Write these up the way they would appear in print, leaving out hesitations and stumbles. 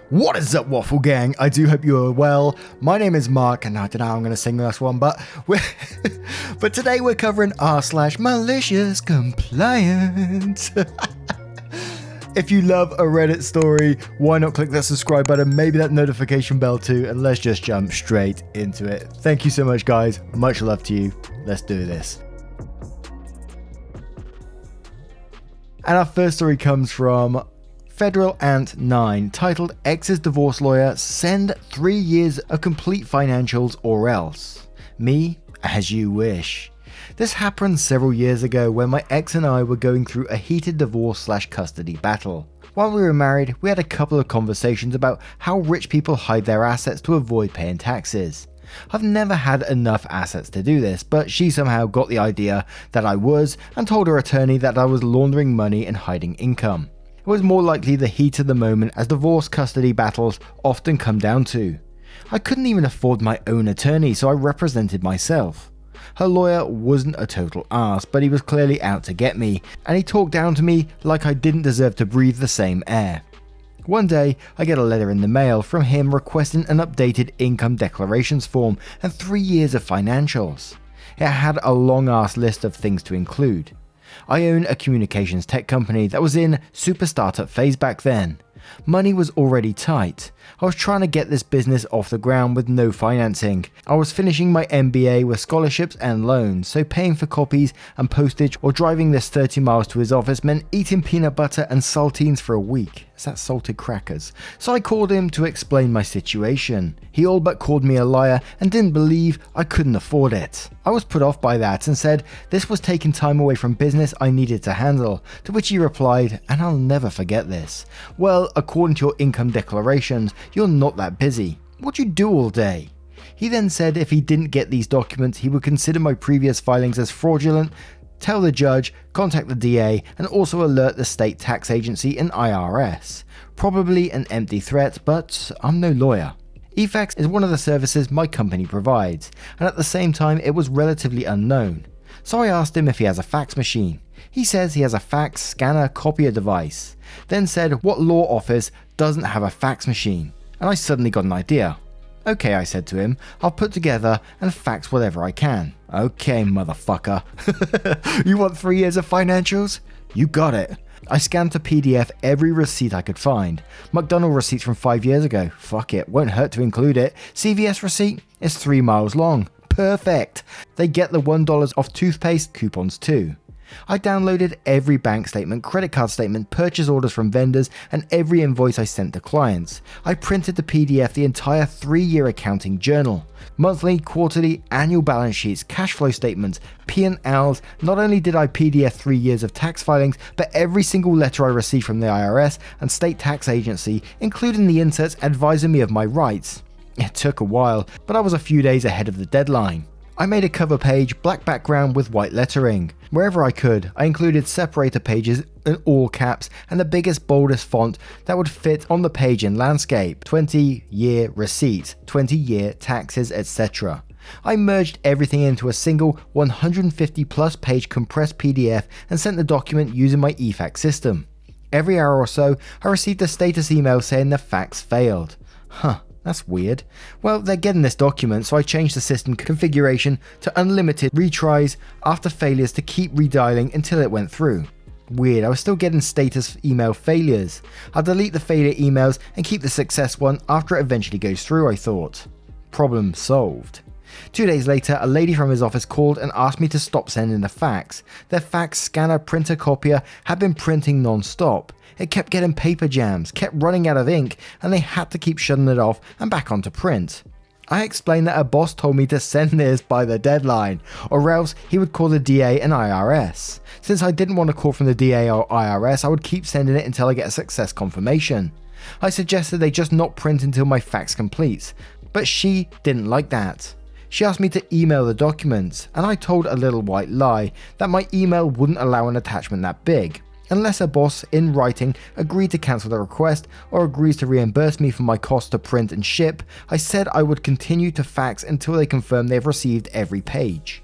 What is up, Waffle Gang? I do hope you are well. My name is Mark, and I don't know how I'm going to sing this one, but today we're covering r/MaliciousCompliance. If you love a Reddit story, why not click that subscribe button, maybe that notification bell too, and let's just jump straight into it. Thank you so much, guys. Much love to you. Let's do this. And our first story comes from Federal Ant 9, titled Ex's Divorce Lawyer, Send 3 years of Complete Financials or Else. Me, as you wish. This happened several years ago when my ex and I were going through a heated divorce/custody battle. While we were married, we had a couple of conversations about how rich people hide their assets to avoid paying taxes. I've never had enough assets to do this, but she somehow got the idea that I was and told her attorney that I was laundering money and hiding income. It was more likely the heat of the moment, as divorce custody battles often come down to. I couldn't even afford my own attorney, so I represented myself. Her lawyer wasn't a total arse, but he was clearly out to get me, and he talked down to me like I didn't deserve to breathe the same air. One day, I get a letter in the mail from him requesting an updated income declarations form and 3 years of financials. It had a long-ass list of things to include. I own a communications tech company that was in super startup phase back then. Money was already tight. I was trying to get this business off the ground with no financing. I was finishing my MBA with scholarships and loans, so paying for copies and postage or driving this 30 miles to his office meant eating peanut butter and saltines for a week. Is that salted crackers? So I called him to explain my situation. He all but called me a liar and didn't believe I couldn't afford it. I was put off by that and said this was taking time away from business I needed to handle, to which he replied, and I'll never forget this, "Well, according to your income declarations, you're not that busy. What do you do all day?" He then said if he didn't get these documents, he would consider my previous filings as fraudulent, tell the judge, contact the DA, and also alert the state tax agency and IRS. Probably an empty threat, but I'm no lawyer. eFax is one of the services my company provides, and at the same time it was relatively unknown. So I asked him if he has a fax machine. He says he has a fax scanner copier device, then said what law office doesn't have a fax machine, and I suddenly got an idea. "Okay," I said to him, "I'll put together and fax whatever I can." "Okay, motherfucker." "You want 3 years of financials?" "You got it." I scanned to PDF every receipt I could find. McDonald's receipts from 5 years ago. Fuck it, won't hurt to include it. CVS receipt is 3 miles long. Perfect. They get the $1 off toothpaste coupons too. I downloaded every bank statement, credit card statement, purchase orders from vendors, and every invoice I sent to clients. I printed to PDF the entire 3-year accounting journal. Monthly, quarterly, annual balance sheets, cash flow statements, P&Ls. Not only did I PDF 3 years of tax filings, but every single letter I received from the IRS and state tax agency, including the inserts advising me of my rights. It took a while, but I was a few days ahead of the deadline. I made a cover page, black background with white lettering. Wherever I could, I included separator pages in all caps and the biggest, boldest font that would fit on the page in landscape. 20-year receipt, 20-year taxes, etc. I merged everything into a single 150 plus page compressed PDF and sent the document using my eFax system. Every hour or so, I received a status email saying the fax failed. That's weird. Well, they're getting this document, so I changed the system configuration to unlimited retries after failures to keep redialing until it went through. Weird, I was still getting status email failures. I'll delete the failure emails and keep the success one after it eventually goes through, I thought. Problem solved. 2 days later, a lady from his office called and asked me to stop sending the fax. Their fax scanner printer copier had been printing non-stop. It kept getting paper jams, kept running out of ink, and they had to keep shutting it off and back onto print. I explained that a boss told me to send this by the deadline, or else he would call the DA and IRS. Since I didn't want to call from the DA or IRS, I would keep sending it until I get a success confirmation. I suggested they just not print until my fax completes, but she didn't like that. She asked me to email the documents, and I told a little white lie that my email wouldn't allow an attachment that big. Unless a boss, in writing, agreed to cancel the request or agrees to reimburse me for my cost to print and ship, I said I would continue to fax until they confirm they've received every page.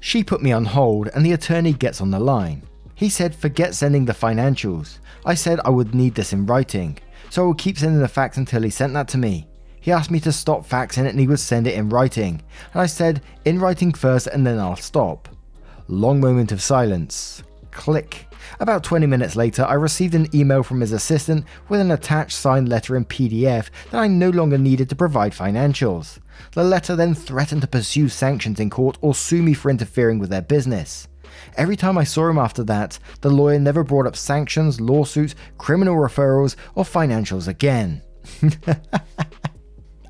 She put me on hold and the attorney gets on the line. He said forget sending the financials. I said I would need this in writing. so I would keep sending the fax until he sent that to me. He asked me to stop faxing it and he would send it in writing, and I said in writing first and then I'll stop. Long moment of silence. Click. About 20 minutes later, I received an email from his assistant with an attached signed letter in PDF that I no longer needed to provide financials. The letter then threatened to pursue sanctions in court or sue me for interfering with their business. Every time I saw him after that, the lawyer never brought up sanctions, lawsuits, criminal referrals, or financials again.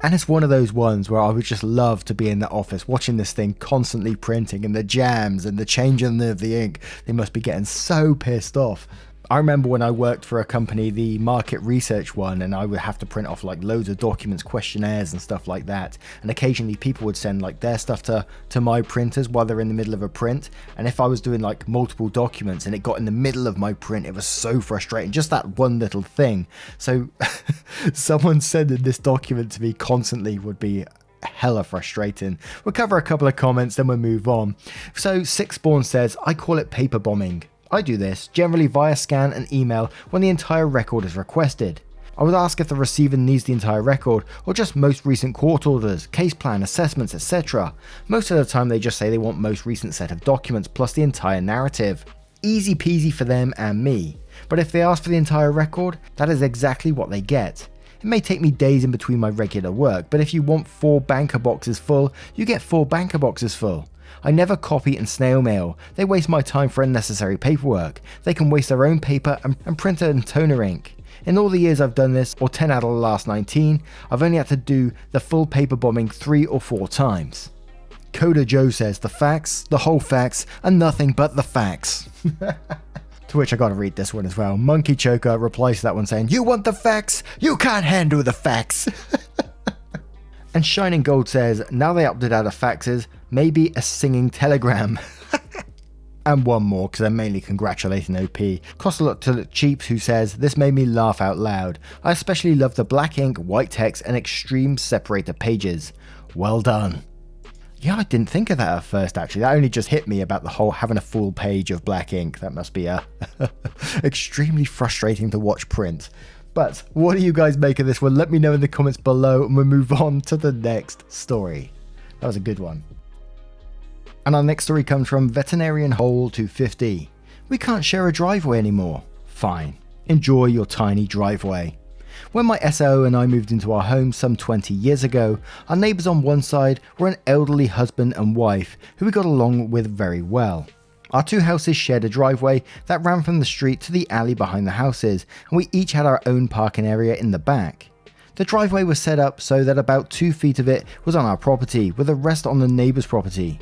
And it's one of those ones where I would just love to be in the office watching this thing constantly printing and the jams and the changing of the ink. They must be getting so pissed off. I remember when I worked for a company, the market research one, and I would have to print off like loads of documents, questionnaires and stuff like that. And occasionally people would send like their stuff to my printers while they're in the middle of a print. And if I was doing like multiple documents and it got in the middle of my print, it was so frustrating. Just that one little thing. So someone sending this document to me constantly would be hella frustrating. We'll cover a couple of comments, then we'll move on. So Sixborn says, I call it paper bombing. I do this, generally via scan and email when the entire record is requested. I would ask if the receiver needs the entire record, or just most recent court orders, case plan, assessments, etc. Most of the time they just say they want most recent set of documents plus the entire narrative. Easy peasy for them and me. But if they ask for the entire record, that is exactly what they get. It may take me days in between my regular work, but if you want 4 banker boxes full, you get 4 banker boxes full. I never copy and snail mail. They waste my time for unnecessary paperwork. They can waste their own paper and printer and toner ink. In all the years I've done this, or 10 out of the last 19, I've only had to do the full paper bombing 3 or 4 times. Coda Joe says, the facts, the whole facts, and nothing but the facts. To which I gotta read this one as well. Monkey Choker replies to that one saying, you want the facts? You can't handle the facts. And Shining Gold says, now they opted out of faxes, maybe a singing telegram. And one more, because I'm mainly congratulating OP. Cost a lot to Cheaps, who says, this made me laugh out loud. I especially love the black ink, white text, and extreme separator pages. Well done. Yeah, I didn't think of that at first, actually. That only just hit me about the whole having a full page of black ink. That must be extremely frustrating to watch print. But what do you guys make of this one? Let me know in the comments below and we'll move on to the next story. That was a good one. And our next story comes from Veterinarian Hole 250. We can't share a driveway anymore. Fine. Enjoy your tiny driveway. When my SO and I moved into our home some 20 years ago, our neighbours on one side were an elderly husband and wife who we got along with very well. Our 2 houses shared a driveway that ran from the street to the alley behind the houses, and we each had our own parking area in the back. The driveway was set up so that about 2 feet of it was on our property, with the rest on the neighbour's property.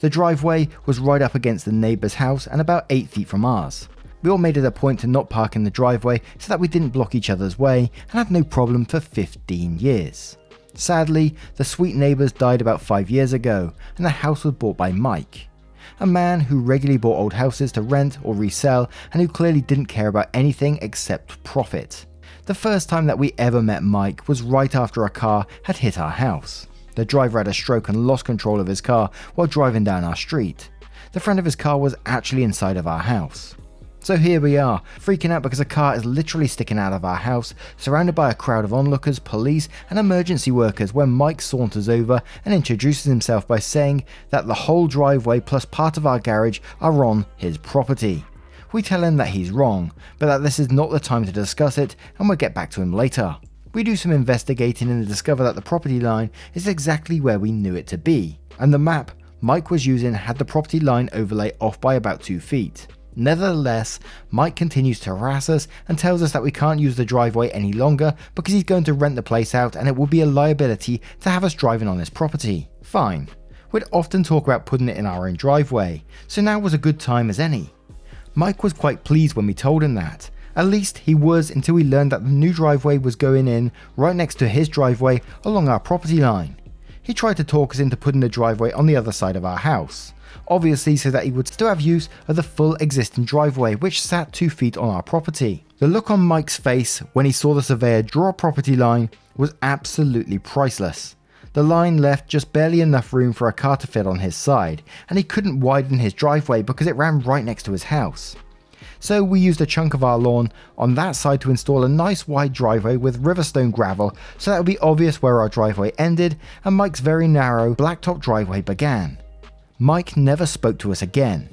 The driveway was right up against the neighbour's house and about 8 feet from ours. We all made it a point to not park in the driveway so that we didn't block each other's way, and had no problem for 15 years. Sadly, the sweet neighbours died about 5 years ago, and the house was bought by Mike. A man who regularly bought old houses to rent or resell, and who clearly didn't care about anything except profit. The first time that we ever met Mike was right after a car had hit our house. The driver had a stroke and lost control of his car while driving down our street. The front of his car was actually inside of our house. So here we are, freaking out because a car is literally sticking out of our house, surrounded by a crowd of onlookers, police and emergency workers, when Mike saunters over and introduces himself by saying that the whole driveway plus part of our garage are on his property. We tell him that he's wrong, but that this is not the time to discuss it and we'll get back to him later. We do some investigating and discover that the property line is exactly where we knew it to be, and the map Mike was using had the property line overlay off by about 2 feet. Nevertheless, Mike continues to harass us and tells us that we can't use the driveway any longer because he's going to rent the place out and it will be a liability to have us driving on his property. Fine. We'd often talk about putting it in our own driveway, so now was a good time as any. Mike was quite pleased when we told him that. At least he was, until we learned that the new driveway was going in right next to his driveway along our property line. He tried to talk us into putting the driveway on the other side of our house, obviously so that he would still have use of the full existing driveway which sat 2 feet on our property. The look on Mike's face when he saw the surveyor draw a property line was absolutely priceless. The line left just barely enough room for a car to fit on his side, and he couldn't widen his driveway because it ran right next to his house. So we used a chunk of our lawn on that side to install a nice wide driveway with Riverstone gravel so that would be obvious where our driveway ended and Mike's very narrow blacktop driveway began. Mike never spoke to us again.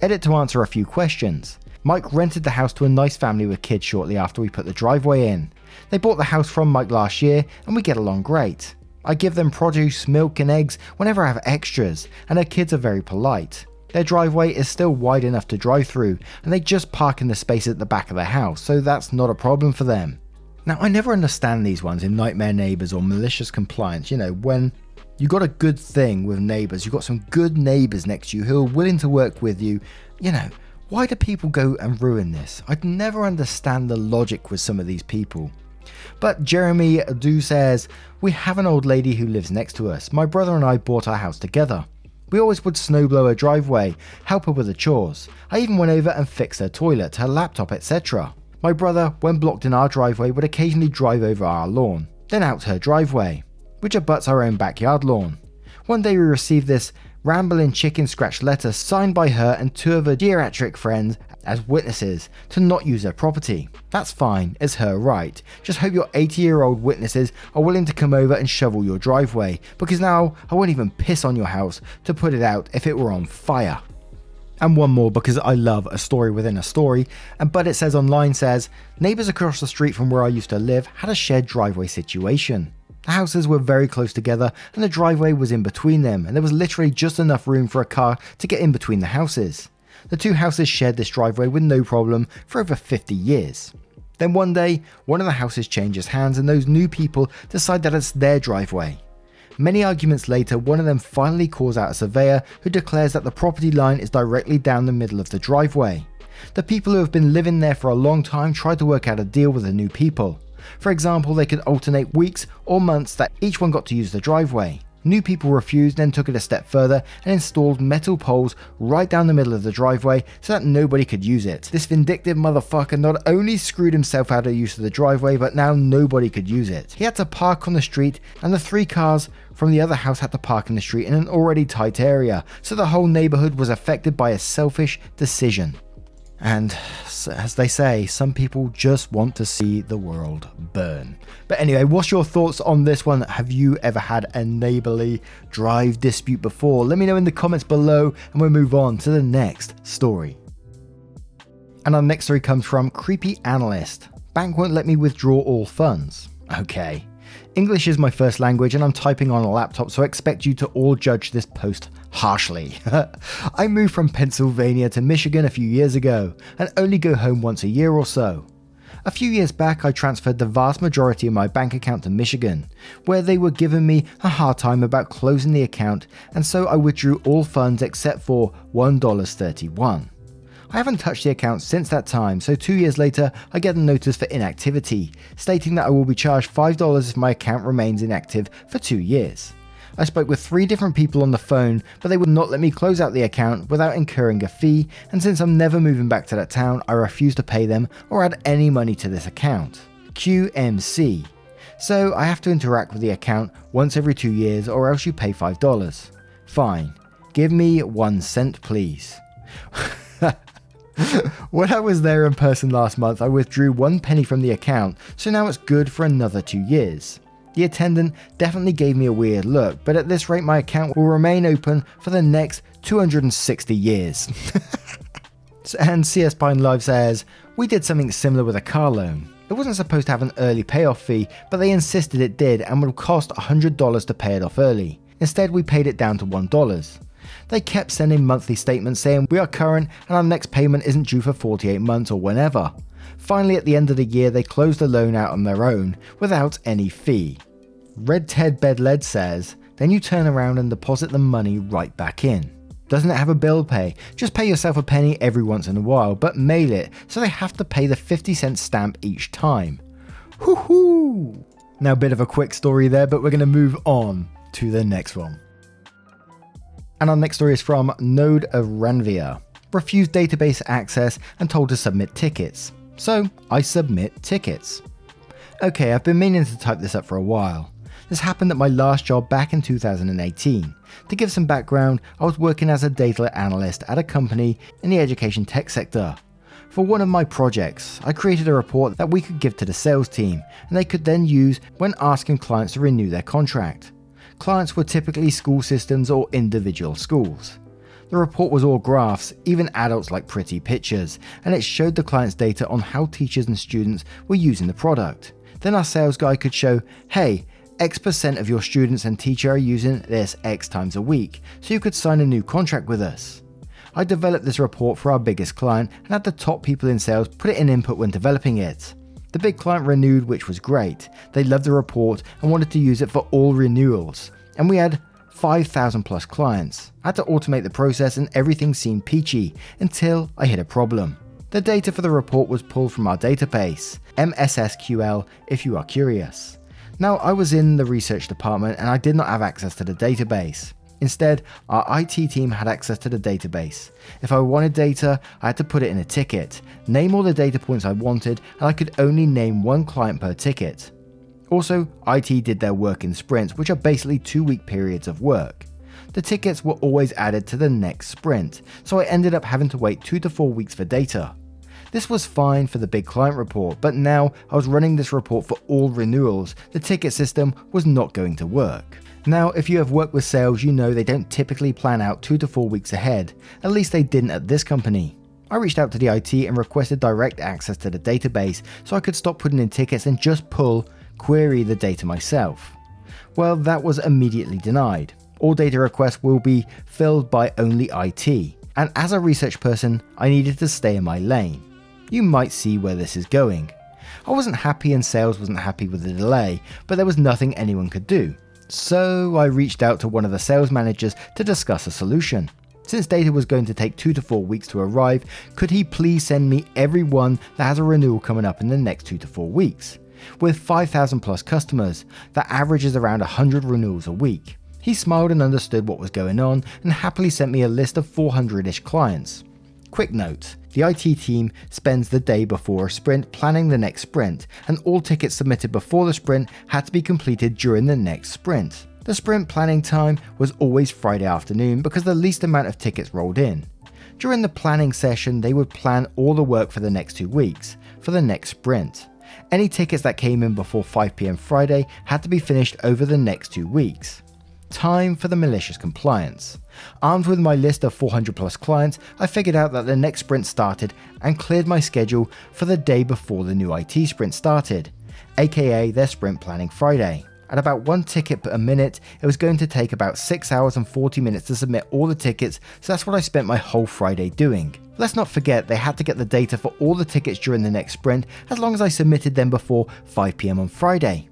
Edit to answer a few questions. Mike rented the house to a nice family with kids shortly after we put the driveway in. They bought the house from Mike last year and we get along great. I give them produce, milk and eggs whenever I have extras, and their kids are very polite. Their driveway is still wide enough to drive through, and they just park in the space at the back of the house, so that's not a problem for them. Now, I never understand these ones in Nightmare Neighbors or Malicious Compliance, when you got a good thing with neighbors, you've got some good neighbors next to you who are willing to work with you, why do people go and ruin this? I'd never understand the logic with some of these people. But Jeremy Do says, we have an old lady who lives next to us. My brother and I bought our house together. We always would snowblow her driveway, help her with the chores. I even went over and fixed her toilet, her laptop, etc. My brother, when blocked in our driveway, would occasionally drive over our lawn, then out her driveway, which abuts our own backyard lawn. One day we received this rambling chicken scratch letter signed by her and two of her geriatric friends as witnesses to not use her property. That's fine, it's her right. Just hope your 80-year-old witnesses are willing to come over and shovel your driveway, because now I won't even piss on your house to put it out if it were on fire. And one more, because I love a story within a story, but it says online says, neighbours across the street from where I used to live had a shared driveway situation. The houses were very close together and the driveway was in between them, and there was literally just enough room for a car to get in between the houses. The two houses shared this driveway with no problem for over 50 years. Then one day, one of the houses changes hands and those new people decide that it's their driveway. Many arguments later, one of them finally calls out a surveyor who declares that the property line is directly down the middle of the driveway. The people who have been living there for a long time tried to work out a deal with the new people. For example, they could alternate weeks or months that each one got to use the driveway. New people refused, then took it a step further and installed metal poles right down the middle of the driveway so that nobody could use it. This vindictive motherfucker not only screwed himself out of use of the driveway, but now nobody could use it. He had to park on the street, and the 3 cars from the other house had to park in the street in an already tight area, so the whole neighborhood was affected by a selfish decision. And as they say, some people just want to see the world burn. But anyway, what's your thoughts on this one? Have you ever had a neighborly drive dispute before? Let me know in the comments below and we'll move on to the next story. And our next story comes from Creepy Analyst. Bank won't let me withdraw all funds. Okay. English is my first language and I'm typing on a laptop, so I expect you to all judge this post harshly. I moved from Pennsylvania to Michigan a few years ago and only go home once a year or so. A few years back I transferred the vast majority of my bank account to Michigan, where they were giving me a hard time about closing the account, and so I withdrew all funds except for $1.31. I haven't touched the account since that time, so 2 years later I get a notice for inactivity, stating that I will be charged $5 if my account remains inactive for 2 years. I spoke with 3 different people on the phone, but they would not let me close out the account without incurring a fee, and since I'm never moving back to that town, I refuse to pay them or add any money to this account. QMC. So I have to interact with the account once every 2 years or else you pay $5. Fine. Give me 1 cent please. When I was there in person last month, I withdrew 1 penny from the account, so now it's good for another 2 years. The attendant definitely gave me a weird look, but at this rate my account will remain open for the next 260 years. And CS Pine Live says, we did something similar with a car loan. It wasn't supposed to have an early payoff fee, but they insisted it did and would cost $100 to pay it off early. Instead we paid it down to $1. They kept sending monthly statements saying we are current and our next payment isn't due for 48 months or whenever. Finally, at the end of the year, they closed the loan out on their own without any fee. Red Ted Bedled says, then you turn around and deposit the money right back in. Doesn't it have a bill pay? Just pay yourself a penny every once in a while, but mail it so they have to pay the 50-cent stamp each time. Hoo-hoo! Now, a bit of a quick story there, but we're going to move on to the next one. And our next story is from Node of Ranvia. Refused database access and told to submit tickets. So I submit tickets. Okay, I've been meaning to type this up for a while. This happened at my last job back in 2018. To give some background, I was working as a data analyst at a company in the education tech sector. For one of my projects, I created a report that we could give to the sales team, and they could then use when asking clients to renew their contract. Clients were typically school systems or individual schools. The report was all graphs, even adults like pretty pictures, and it showed the client's data on how teachers and students were using the product. Then our sales guy could show, hey, X% of your students and teacher are using this X times a week, so you could sign a new contract with us. I developed this report for our biggest client and had the top people in sales put it in input when developing it. The big client renewed, which was great. They loved the report and wanted to use it for all renewals. And we had 5,000 plus clients. I had to automate the process and everything seemed peachy until I hit a problem. The data for the report was pulled from our database, MSSQL if you are curious. Now I was in the research department and I did not have access to the database. Instead, our IT team had access to the database. If I wanted data, I had to put it in a ticket, name all the data points I wanted, and I could only name one client per ticket. Also, IT did their work in sprints, which are basically 2-week periods of work. The tickets were always added to the next sprint, so I ended up having to wait 2 to 4 weeks for data. This was fine for the big client report, but now I was running this report for all renewals. The ticket system was not going to work. Now, if you have worked with sales, you know they don't typically plan out 2 to 4 weeks ahead. At least they didn't at this company. I reached out to the IT and requested direct access to the database so I could stop putting in tickets and just query the data myself. Well, that was immediately denied. All data requests will be filled by only IT. And as a research person, I needed to stay in my lane. You might see where this is going. I wasn't happy and sales wasn't happy with the delay, but there was nothing anyone could do. So I reached out to one of the sales managers to discuss a solution. Since data was going to take 2 to 4 weeks to arrive, could he please send me everyone that has a renewal coming up in the next 2 to 4 weeks? With 5,000 plus customers, that averages around 100 renewals a week. He smiled and understood what was going on and happily sent me a list of 400-ish clients. Quick note, the IT team spends the day before a sprint planning the next sprint, and all tickets submitted before the sprint had to be completed during the next sprint. The sprint planning time was always Friday afternoon because the least amount of tickets rolled in. During the planning session, they would plan all the work for the next 2 weeks, for the next sprint. Any tickets that came in before 5 PM Friday had to be finished over the next 2 weeks. Time for the malicious compliance. Armed with my list of 400 plus clients, I figured out that the next sprint started and cleared my schedule for the day before the new IT sprint started, aka their sprint planning Friday. At about 1 ticket per minute, it was going to take about 6 hours and 40 minutes to submit all the tickets, so that's what I spent my whole Friday doing. Let's not forget they had to get the data for all the tickets during the next sprint as long as I submitted them before 5 PM on Friday.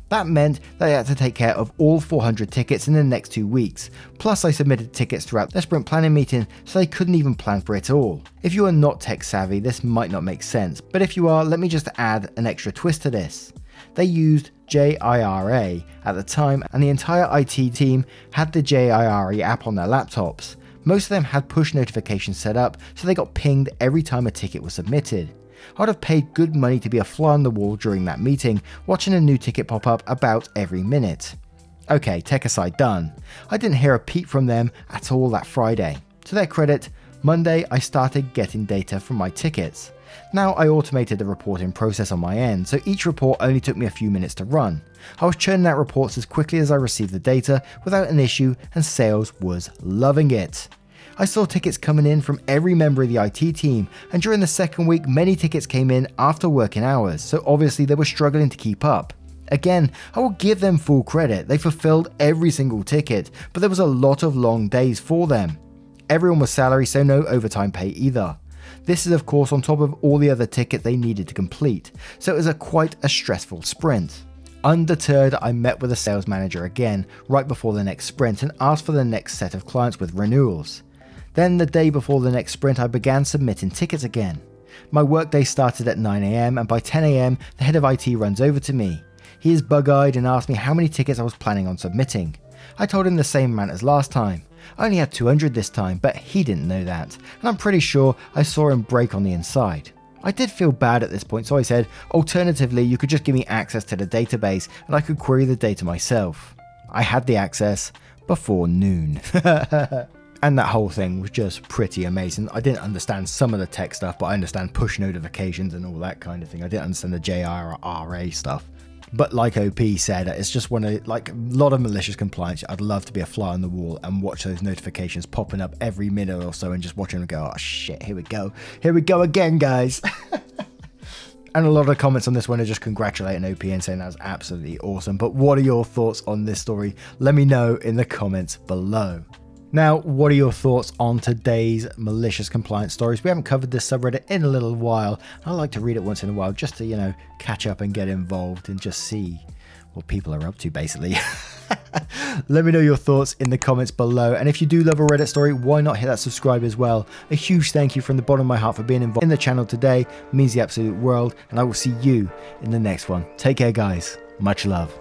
That meant that I had to take care of all 400 tickets in the next 2 weeks, plus I submitted tickets throughout their sprint planning meeting so they couldn't even plan for it all. If you are not tech savvy, this might not make sense, but if you are, let me just add an extra twist to this. They used JIRA at the time, and the entire IT team had the JIRA app on their laptops. Most of them had push notifications set up, so they got pinged every time a ticket was submitted. I'd have paid good money to be a fly on the wall during that meeting, watching a new ticket pop up about every minute. Okay, tech aside done. I didn't hear a peep from them at all that Friday. To their credit, Monday I started getting data from my tickets. Now I automated the reporting process on my end, so each report only took me a few minutes to run. I was churning out reports as quickly as I received the data without an issue, and sales was loving it. I saw tickets coming in from every member of the IT team, and during the second week many tickets came in after working hours, so obviously they were struggling to keep up. Again, I will give them full credit, they fulfilled every single ticket, but there was a lot of long days for them. Everyone was salary, so no overtime pay either. This is of course on top of all the other tickets they needed to complete, so it was quite a stressful sprint. Undeterred, I met with the sales manager again right before the next sprint and asked for the next set of clients with renewals. Then the day before the next sprint I began submitting tickets again. My workday started at 9 AM and by 10 AM the head of IT runs over to me. He is bug-eyed and asked me how many tickets I was planning on submitting. I told him the same amount as last time. I only had 200 this time, but he didn't know that, and I'm pretty sure I saw him break on the inside. I did feel bad at this point, so I said, alternatively you could just give me access to the database and I could query the data myself. I had the access before noon. And that whole thing was just pretty amazing. I didn't understand some of the tech stuff, but I understand push notifications and all that kind of thing. I didn't understand the JRRA stuff. But like OP said, it's just one of, like a lot of malicious compliance, I'd love to be a fly on the wall and watch those notifications popping up every minute or so and just watching them go, oh shit, here we go. Here we go again, guys. And a lot of comments on this one are just congratulating OP and saying that was absolutely awesome. But what are your thoughts on this story? Let me know in the comments below. Now, what are your thoughts on today's malicious compliance stories? We haven't covered this subreddit in a little while. I like to read it once in a while just to, you know, catch up and get involved and just see what people are up to, basically. Let me know your thoughts in the comments below. And if you do love a Reddit story, why not hit that subscribe as well? A huge thank you from the bottom of my heart for being involved in the channel today. It means the absolute world. And I will see you in the next one. Take care, guys. Much love.